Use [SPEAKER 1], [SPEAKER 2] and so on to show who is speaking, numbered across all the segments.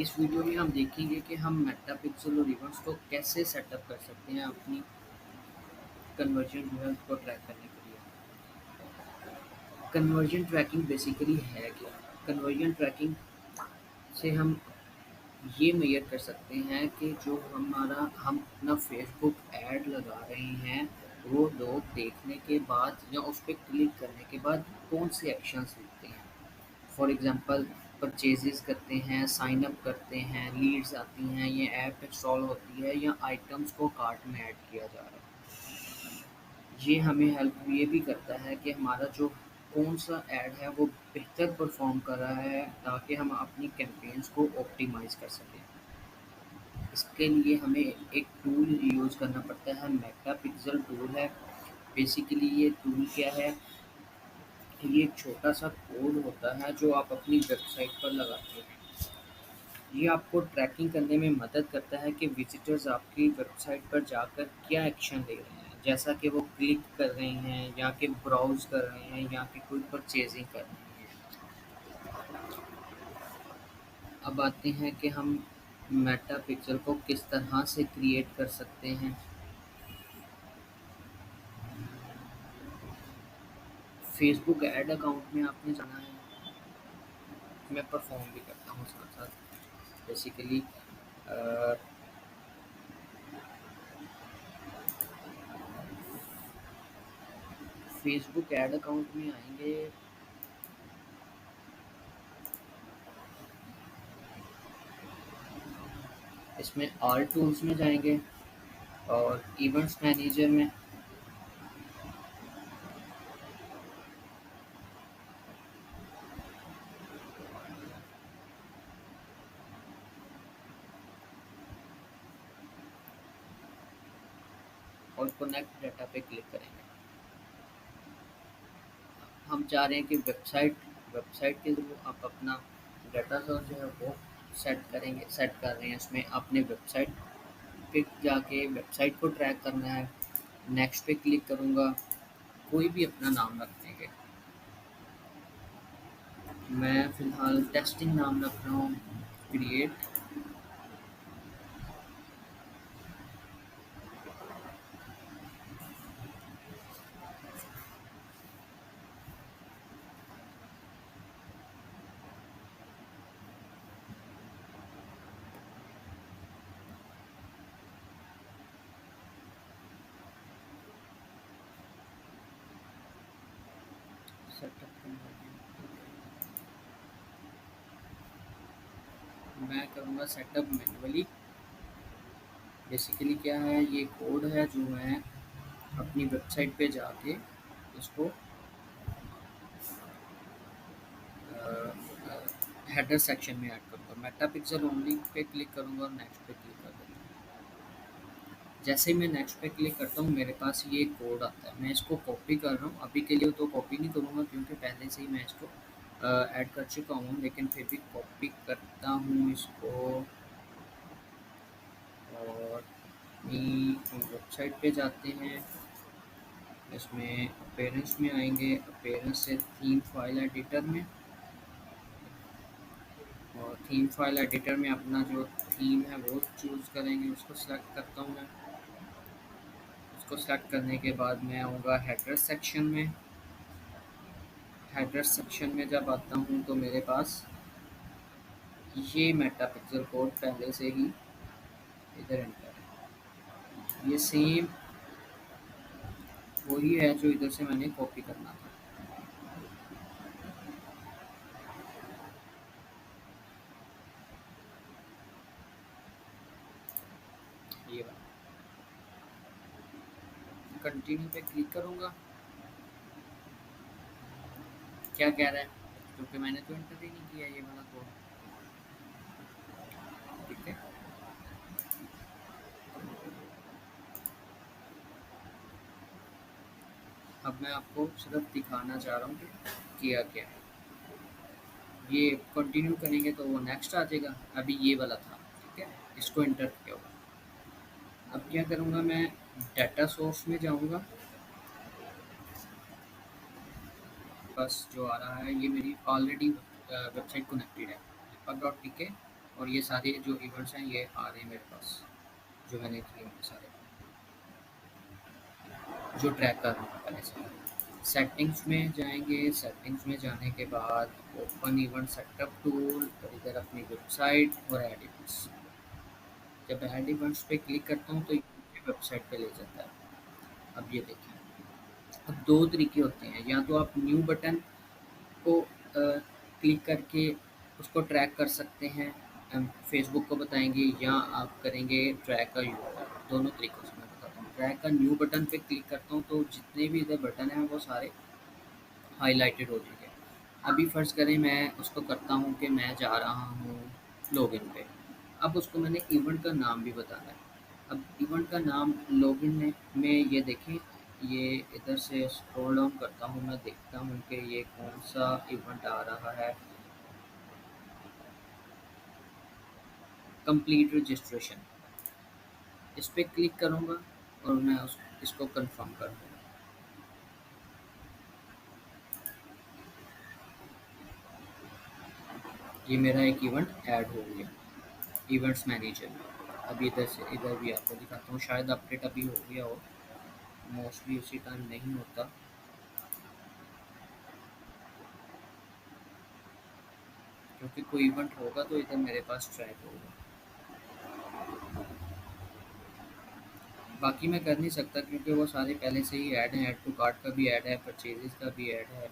[SPEAKER 1] इस वीडियो में हम देखेंगे कि हम मेटापिक्सल और इवेंट्स को कैसे सेटअप कर सकते हैं अपनी कन्वर्जन जो है उसको ट्रैक करने के लिए। कन्वर्जन ट्रैकिंग बेसिकली है क्या? कन्वर्जन ट्रैकिंग से हम ये मेजर कर सकते हैं कि जो हम अपना फेसबुक ऐड लगा रहे हैं वो लोग देखने के बाद या उस पर क्लिक करने के बाद कौन से एक्शंस लेते हैं। फॉर एग्ज़ाम्पल परचेज़ेज़ करते हैं, साइन अप करते हैं, लीड्स आती हैं, ये ऐप इंस्टॉल होती है या आइटम्स को कार्ट में ऐड किया जा रहा है। ये हमें हेल्प ये भी करता है कि हमारा जो कौन-सा ऐड है वो बेहतर परफ़ॉर्म कर रहा है ताकि हम अपनी कैंपेन्स को ऑप्टिमाइज़ कर सकें। इसके लिए हमें एक टूल यूज़ करना पड़ता है, मेटापिक्सल टूल है। बेसिकली ये टूल क्या है, ये एक छोटा-सा कोड होता है जो आप अपनी वेबसाइट पर लगाते हैं। ये आपको ट्रैकिंग करने में मदद करता है कि विज़िटर्स आपकी वेबसाइट पर जाकर क्या एक्शन ले रहे हैं, जैसा कि वो क्लिक कर रहे हैं या कि ब्राउज़ कर रहे हैं या कि कोई परचेज़िंग कर रहे हैं। अब आते हैं कि हम मेटापिक्सल को किस तरह से क्रिएट कर सकते हैं। फेसबुक ऐड अकाउंट में आपने जाना है, मैं परफ़ॉर्म भी करता हूँ साथ-साथ। बेसिकली अ, फेसबुक ऐड अकाउंट में आएँगे, इसमें ऑल टूल्स में जाएँगे और इवेंट्स मैनेजर में और कनेक्ट डाटा पे क्लिक करेंगे। हम चाह रहे हैं कि वेबसाइट के थ्रू आप अपना डाटा सोर्स जो है वो सेट कर रहे हैं। इसमें अपने वेबसाइट पे जाके वेबसाइट को ट्रैक करना है। नेक्स्ट पे क्लिक करूँगा, कोई भी अपना नाम रख देंगे। मैं फ़िलहाल टेस्टिंग नाम रख रहा हूँ, क्रिएट। सेटअप मैं करूँगा सेटअप मैन्युअली। बेसिकली क्या है, ये कोड है जो मैं अपनी वेबसाइट पे जाके इसको हेडर सेक्शन में ऐड करूँगा। मेटापिक्सल ओनली पे क्लिक करूँगा और नेक्स्ट पे क्लिक कर दूँगा। जैसे ही मैं नेक्स्ट पे क्लिक करता हूँ मेरे पास ये कोड आता है। मैं इसको कॉपी कर रहा हूँ, अभी के लिए तो कॉपी नहीं करूँगा क्योंकि पहले से ही मैं इसको ऐड कर चुका हूँ, लेकिन फिर भी कॉपी करता हूँ इसको और अपनी वेबसाइट पे जाते हैं। इसमें अपीयरेंस में आएंगे, अपीयरेंस से थीम फाइल एडिटर में, और थीम फाइल एडिटर में अपना जो थीम है वो चूज़ करेंगे। उसको सेलेक्ट करता हूँ मैं। उसको सेलेक्ट करने के बाद मैं आऊँगा हेडर सेक्शन में। हेडर सेक्शन में जब आता हूँ तो मेरे पास ये मेटापिक्सल कोड पहले से ही इधर एंटर है। ये सेम वही है जो इधर से मैंने कॉपी करना था। ये वाला कंटिन्यू पे क्लिक करूँगा। क्या कह रहा है, क्योंकि मैंने तो एंटर ही नहीं किया ये वाला कोड। ठीक है, अब मैं आपको सिर्फ दिखाना चाह रहा हूँ कि किया क्या है। ये कंटिन्यू करेंगे तो वो नेक्स्ट आ जाएगा। अभी ये वाला था, ठीक है, इसको एंटर किया होगा। अब क्या करूँगा, मैं डाटा सोर्स में जाऊँगा। बस जो आ रहा है ये मेरी ऑलरेडी वेबसाइट कनेक्टेड है, दीपक डॉट टीके। और ये सारे जो इवेंट्स हैं ये आ रहे हैं मेरे पास, जो मैंने किए हैं सारे, जो ट्रैक कर रहा हूँ पहले से। सेटिंग्स में जाएंगे, सेटिंग्स में जाने के बाद ओपन इवेंट सेटअप टूल और इधर अपनी वेबसाइट और एड इवेंट्स। जब ऐड इवेंट्स पे क्लिक करता हूँ तो ये वेबसाइट पे ले जाता है। अब ये देखिए, अब दो तरीके होते हैं, या तो आप न्यू बटन को क्लिक करके उसको ट्रैक कर सकते हैं, फेसबुक को बताएंगे, या आप करेंगे ट्रैक का यूज़र। दोनों तरीक़ों से मैं बताता हूँ। ट्रैक का न्यू बटन पे क्लिक करता हूँ तो जितने भी इधर बटन हैं वो सारे हाईलाइटेड हो जाएंगे। अभी फ़र्ज़ करें मैं उसको करता हूँ कि मैं जा रहा हूँ लॉगिन पे। अब उसको मैंने इवेंट का नाम भी बताना है। अब इवेंट का नाम लॉगिन में ये देखें, ये इधर से स्क्रॉल डाउन करता हूँ, मैं देखता हूँ कि ये कौन सा इवेंट आ रहा है। कंप्लीट रजिस्ट्रेशन, इस पे क्लिक करूँगा और मैं इसको कंफर्म कर दूँगा। ये मेरा एक इवेंट ऐड हो गया इवेंट्स मैनेजर में। अभी इधर से इधर भी आपको दिखाता हूँ, शायद अपडेट अभी हो गया हो, मोस्टली उसी टाइम नहीं होता, क्योंकि कोई इवेंट होगा तो इधर मेरे पास ट्रैक होगा। बाकी मैं कर नहीं सकता क्योंकि वो सारे पहले से ही ऐड हैं, ऐड टू कार्ट का भी ऐड है, परचेजेस का भी ऐड है,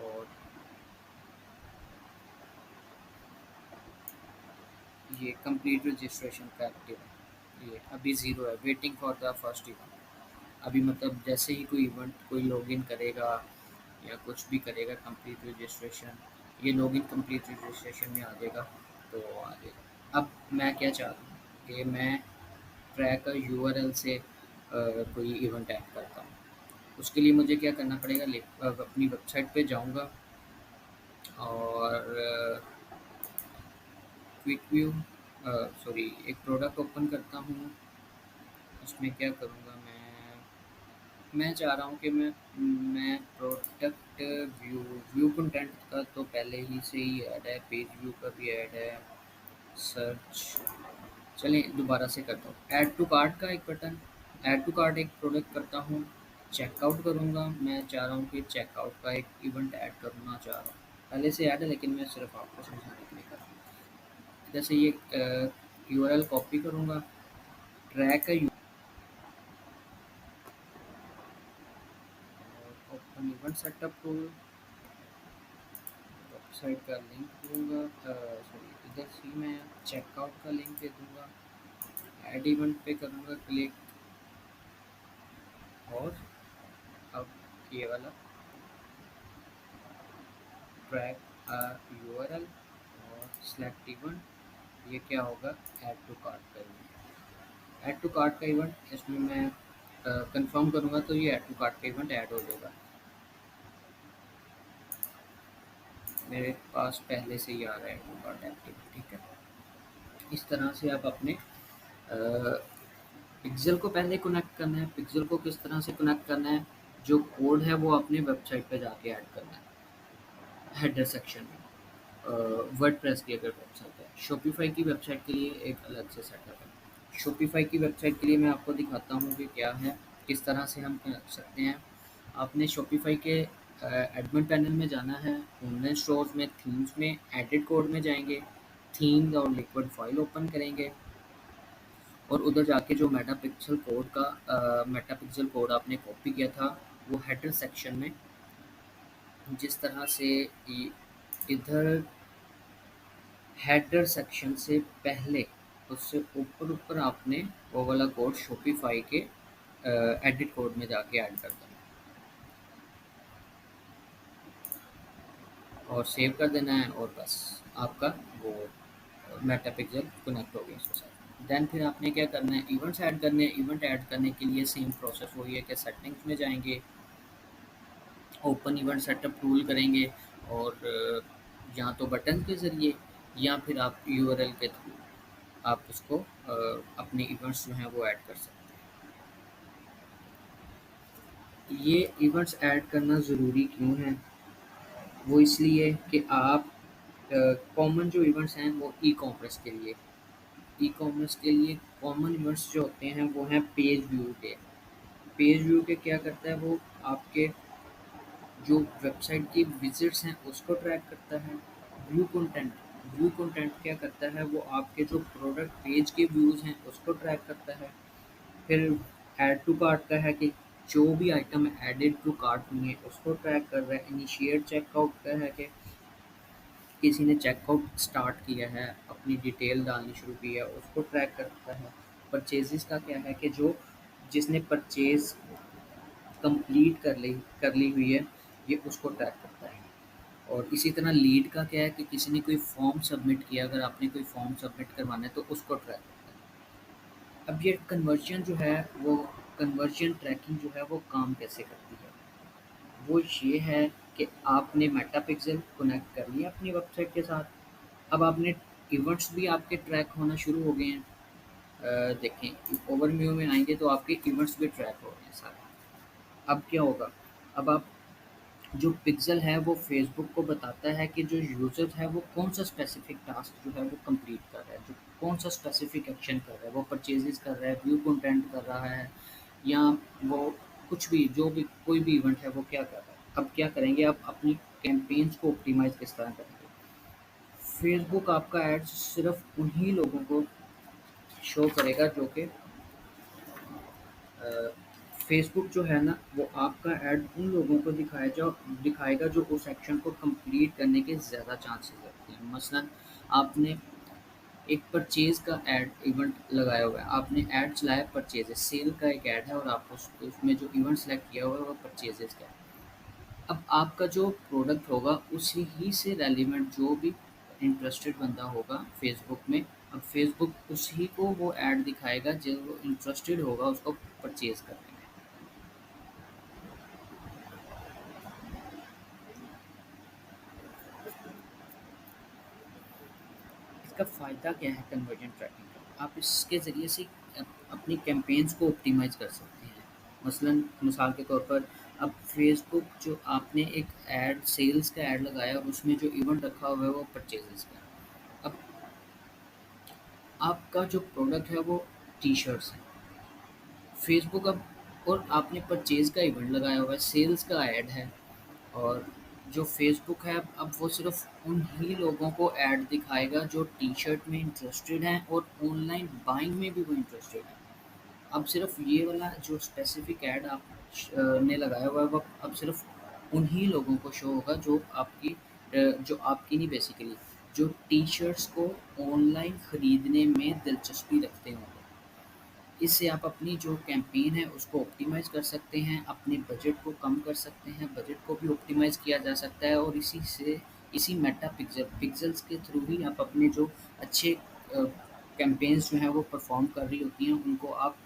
[SPEAKER 1] और ये कंप्लीट रजिस्ट्रेशन का एक्टिव है। ये अभी ज़ीरो है, waiting for the first event. अभी मतलब जैसे ही कोई इवेंट कोई लॉगिन करेगा या कुछ भी करेगा कंप्लीट रजिस्ट्रेशन, ये लॉगिन कंप्लीट रजिस्ट्रेशन में आ जाएगा, तो आ जाएगा। अब मैं क्या चाहता हूँ कि मैं ट्रैक यूआरएल से कोई इवेंट ऐड करता हूँ। उसके लिए मुझे क्या करना पड़ेगा, अपनी वेबसाइट पे जाऊँगा और क्विक व्यू सॉरी एक प्रोडक्ट ओपन करता हूँ। उसमें क्या करूँगा, मैं चाह रहा हूँ कि मैं प्रोडक्ट व्यू व्यू कंटेंट का तो पहले ही से ही ऐड है, पेज व्यू का भी ऐड है, सर्च। चलें दोबारा से करता हूँ। ऐड टू कार्ट का एक बटन, ऐड टू कार्ट एक प्रोडक्ट करता हूँ, चेकआउट करूँगा। मैं चाह रहा हूँ कि चेकआउट का एक इवेंट ऐड करना चाह रहा हूँ, पहले से ऐड है लेकिन मैं सिर्फ आपको समझाने के लिए कर रहा हूँ। जैसे ये यूआरएल कॉपी करूँगा, ट्रैक का open event setup tool, website का लिंक दूँगा, सॉरी इधर से मैं चेकआउट का लिंक दे दूँगा, ऐड इवेंट पे करूँगा क्लिक, और अब ये वाला ट्रैक यूआरएल और सिलेक्ट इवेंट, ये क्या होगा, ऐड टू कार्ट का इवेंट। ऐड टू कार्ट का इवेंट, इसमें मैं कंफर्म करूँगा तो ये ऐड टू कार्ट का इवेंट ऐड हो जाएगा मेरे पास, पहले से ही आ रहा है ऐड टू कार्ट एक्टिव। ठीक है, इस तरह से आप अपने पिक्सल को पहले कनेक्ट करना है। पिक्सल को किस तरह से कनेक्ट करना है, जो कोड है वो अपनी वेबसाइट पे जाके ऐड करना है हेडर सेक्शन में। वर्डप्रेस की अगर वेबसाइट है, शॉपिफाई की वेबसाइट के लिए एक अलग से सेटअप है। शॉपिफाई की वेबसाइट के लिए मैं आपको दिखाता हूँ कि क्या है, किस तरह से हम कर सकते हैं। आपने शॉपिफाई के एडमिन पैनल में जाना है, ऑनलाइन स्टोर्स में थीम्स में एडिट कोड में जाएंगे, थीम्स और लिक्विड फाइल ओपन करेंगे, और उधर जाके जो मेटा पिक्सल कोड आपने कॉपी किया था वो हेडर सेक्शन में, जिस तरह से इधर हेडर सेक्शन से पहले उससे ऊपर ऊपर आपने वो वाला कोड शॉपिफाई के एडिट कोड में जाके ऐड कर देना और सेव कर देना है, और बस आपका वो मेटा पिक्सल कनेक्ट हो गया उसके साथ। देन फिर आपने क्या करना है, इवेंट्स ऐड करने हैं। इवेंट ऐड करने के लिए सेम प्रोसेस वही है कि सेटिंग्स में जाएंगे, ओपन इवेंट सेटअप टूल करेंगे, और या तो बटन के ज़रिए या फिर आप यूआरएल के थ्रू आप उसको अपने इवेंट्स जो हैं वो ऐड कर सकते हैं। ये इवेंट्स ऐड करना ज़रूरी क्यों है, वो इसलिए कि आप कॉमन जो इवेंट्स हैं वो ई कॉमर्स के लिए कॉमन इवेंट्स जो होते हैं वो हैं पेज व्यू के। पेज व्यू के क्या करता है वो आपके जो वेबसाइट की विजिट्स हैं उसको ट्रैक करता है। व्यू कंटेंट व्यू कंटेंट क्या करता है वो आपके जो प्रोडक्ट पेज के व्यूज़ हैं उसको ट्रैक करता है। फिर ऐड टू कार्ट का है कि जो भी आइटम एडेड टू कार्ट हुई है उसको ट्रैक कर रहा है। इनिशिएट चेकआउट का है कि किसी ने चेकआउट स्टार्ट किया है, अपनी डिटेल डालनी शुरू की है, उसको ट्रैक करता है। परचेजेस का क्या है कि जो जिसने परचेज कंप्लीट कर ली हुई है ये उसको ट्रैक करता है। और इसी तरह लीड का क्या है कि किसी ने कोई फॉर्म सबमिट किया, अगर आपने कोई फॉर्म सबमिट करवाना है तो उसको ट्रैक करता है। अब ये कन्वर्जन जो है वो कन्वर्जन ट्रैकिंग जो है वो काम कैसे करती है? वो ये है कि आपने मेटा पिक्सल कनेक्ट कर लिया अपनी वेबसाइट के साथ। अब आपने इवेंट्स भी आपके ट्रैक होना शुरू हो गए हैं। देखें ओवरव्यू में आएँगे तो आपके इवेंट्स भी ट्रैक हो रहे हैं सारे। अब क्या होगा? अब आप जो पिक्सेल है वो फ़ेसबुक को बताता है कि जो यूज़र है वो कौन-सा स्पेसिफ़िक टास्क जो है वो कंप्लीट कर रहा है, जो कौन-सा स्पेसिफ़िक एक्शन कर रहा है, वो परचेज़ेज़ कर रहा है, व्यू कंटेंट कर रहा है या वो कुछ भी जो भी कोई भी इवेंट है वो क्या कर रहा है। अब क्या करेंगे आप अपनी कैम्पेन्स को ऑप्टिमाइज़ किस तरह करेंगे? फ़ेसबुक आपका एड्स सिर्फ़ उन्हीं लोगों को शो करेगा जो कि अ, फ़ेसबुक जो है ना, वो आपका ऐड उन लोगों को दिखाएगा जो उस एक्शन को कंप्लीट करने के ज़्यादा चांसेस रखते हैं। मसलन आपने एक परचेज़ का ऐड इवेंट लगाया हुआ है, आपने ऐड चलाया परचेज़ेज़, सेल का एक ऐड है और आप उसमें जो इवेंट सेलेक्ट किया हुआ है वो परचेज़ेज़ का है। अब आपका जो प्रोडक्ट होगा उसी ही से रेलेवेंट जो भी इंटरेस्टेड बंदा होगा फ़ेसबुक में, अब फ़ेसबुक उसी को वो ऐड दिखाएगा जो इंटरेस्टेड होगा उसको परचेज़ करने में। इसका फ़ायदा क्या है कन्वर्जन ट्रैकिंग का? आप इसके ज़रिए से अपनी कैंपेन्स को ऑप्टिमाइज़ कर सकते हैं। मसलन मिसाल के तौर पर अब फ़ेसबुक जो आपने एक ऐड सेल्स का ऐड लगाया उसमें जो इवेंट रखा हुआ है वो परचेज़ेज़ का है। अब आपका जो प्रोडक्ट है वो टी-शर्ट्स है। फ़ेसबुक अब और आपने परचेज़ का इवेंट लगाया हुआ है, सेल्स का ऐड है और जो फ़ेसबुक है अब वो सिर्फ़ उन ही लोगों को ऐड दिखाएगा जो टी-शर्ट में इंटरेस्टेड हैं और ऑनलाइन बाइंग में भी वो इंटरेस्टेड हैं। अब सिर्फ़ ये वाला जो स्पेसिफ़िक ऐड आप ने लगाया हुआ है वो अब सिर्फ़ उन्हीं लोगों को शो होगा जो आपकी नहीं बेसिकली जो टी-शर्ट्स को ऑनलाइन खरीदने में दिलचस्पी रखते होंगे। इससे आप अपनी जो कैंपेन है उसको ऑप्टिमाइज़ कर सकते हैं, अपने बजट को कम कर सकते हैं, बजट को भी ऑप्टिमाइज़ किया जा सकता है और इसी मेटा पिक्सेल्स के थ्रू ही आप अपने जो अच्छे कैंपेन्स जो हैं वो परफ़ॉर्म कर रही होती हैं, उनको आप